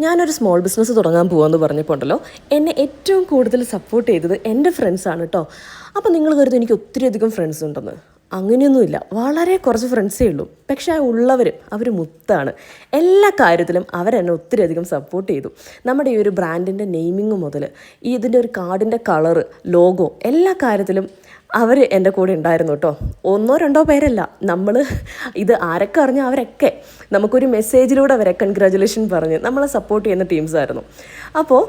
ഞാനൊരു small business തുടങ്ങാൻ പോകാമെന്ന് പറഞ്ഞപ്പോൾ ഉണ്ടല്ലോ, എന്നെ ഏറ്റവും കൂടുതൽ സപ്പോർട്ട് ചെയ്തത് എൻ്റെ ഫ്രണ്ട്സാണ് കേട്ടോ. അപ്പോൾ നിങ്ങൾ കരുതും എനിക്ക് ഒത്തിരിയധികം ഫ്രണ്ട്സ് ഉണ്ടെന്ന്. അങ്ങനെയൊന്നുമില്ല, വളരെ കുറച്ച് ഫ്രണ്ട്സേ ഉള്ളൂ. പക്ഷേ ആ ഉള്ളവർ അവർ മുത്താണ്. എല്ലാ കാര്യത്തിലും അവരെന്നെ ഒത്തിരിയധികം സപ്പോർട്ട് ചെയ്തു. നമ്മുടെ ഈ ഒരു ബ്രാൻഡിൻ്റെ നെയിമിങ് മുതൽ ഇതിൻ്റെ ഒരു കാർഡിൻ്റെ കളറ്, ലോഗോ, എല്ലാ കാര്യത്തിലും അവർ എൻ്റെ കൂടെ ഉണ്ടായിരുന്നു കേട്ടോ. ഒന്നോ രണ്ടോ പേരല്ല, നമ്മൾ ഇത് ആരൊക്കെ അറിഞ്ഞോ അവരൊക്കെ നമുക്കൊരു മെസ്സേജിലൂടെ അവരെ കൺഗ്രാജുലേഷൻ പറഞ്ഞ് നമ്മളെ സപ്പോർട്ട് ചെയ്യുന്ന ടീംസായിരുന്നു. അപ്പോൾ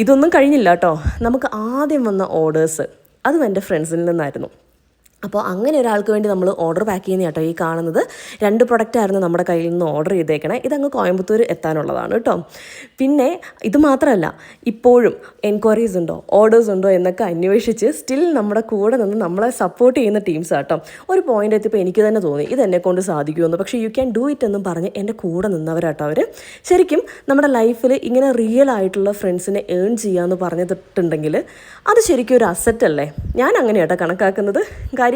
ഇതൊന്നും കഴിഞ്ഞില്ല കേട്ടോ. നമുക്ക് ആദ്യം വന്ന ഓർഡേഴ്സ് അതും എൻ്റെ ഫ്രണ്ട്സിൽ നിന്നായിരുന്നു. അപ്പോൾ അങ്ങനെ ഒരാൾക്ക് വേണ്ടി നമ്മൾ ഓർഡർ പാക്ക് ചെയ്യുന്ന കേട്ടോ ഈ കാണുന്നത്. 2 പ്രൊഡക്റ്റായിരുന്നു നമ്മുടെ കയ്യിൽ നിന്ന് ഓർഡർ ചെയ്തേക്കണേ. ഇതങ്ങ് കോയമ്പത്തൂർ എത്താനുള്ളതാണ് കേട്ടോ. പിന്നെ ഇത് മാത്രമല്ല, ഇപ്പോഴും എൻക്വയറീസ് ഉണ്ടോ, ഓർഡേഴ്സ് ഉണ്ടോ എന്നൊക്കെ അന്വേഷിച്ച് സ്റ്റിൽ നമ്മുടെ കൂടെ നിന്ന് നമ്മളെ സപ്പോർട്ട് ചെയ്യുന്ന ടീംസ് കേട്ടോ. ഒരു പോയിൻ്റ് എത്തിയപ്പോൾ എനിക്ക് തന്നെ തോന്നി ഇതെന്നെക്കൊണ്ട് സാധിക്കുമെന്ന്. പക്ഷേ യു ക്യാൻ ഡു ഇറ്റ് എന്നും പറഞ്ഞ് എൻ്റെ കൂടെ നിന്നവരാട്ടോ അവർ. ശരിക്കും നമ്മുടെ ലൈഫിൽ ഇങ്ങനെ റിയൽ ആയിട്ടുള്ള ഫ്രണ്ട്സിനെ ഏൺ ചെയ്യാമെന്ന് പറഞ്ഞിട്ടുണ്ടെങ്കിൽ അത് ശരിക്കും ഒരു അസറ്റ് അല്ലേ? ഞാൻ അങ്ങനെയാട്ടോ കണക്കാക്കുന്നത്. കാര്യം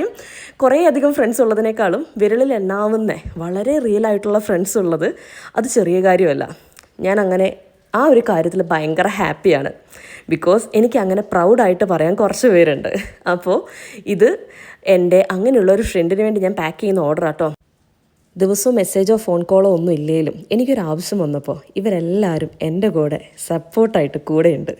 കുറേ അധികം ഫ്രണ്ട്സ് ഉള്ളതിനേക്കാളും വിരലിൽ എണ്ണാവുന്ന വളരെ റിയൽ ആയിട്ടുള്ള ഫ്രണ്ട്സ് ഉള്ളത് അത് ചെറിയ കാര്യമല്ല. ഞാൻ അങ്ങനെ ആ ഒരു കാര്യത്തിൽ ഭയങ്കര ഹാപ്പിയാണ്. ബിക്കോസ് എനിക്ക് അങ്ങനെ പ്രൗഡായിട്ട് പറയാൻ കുറച്ച് പേരുണ്ട്. അപ്പോൾ ഇത് എൻ്റെ അങ്ങനെയുള്ള ഒരു ഫ്രണ്ടിന് വേണ്ടി ഞാൻ പാക്ക് ചെയ്യുന്ന ഓർഡർ ആട്ടോ. ദിവസവും മെസ്സേജോ ഫോൺ കോളോ ഒന്നും ഇല്ലെങ്കിലും എനിക്കൊരാവശ്യം വന്നപ്പോൾ ഇവരെല്ലാവരും എൻ്റെ കൂടെ സപ്പോർട്ടായിട്ട് കൂടെയുണ്ട്.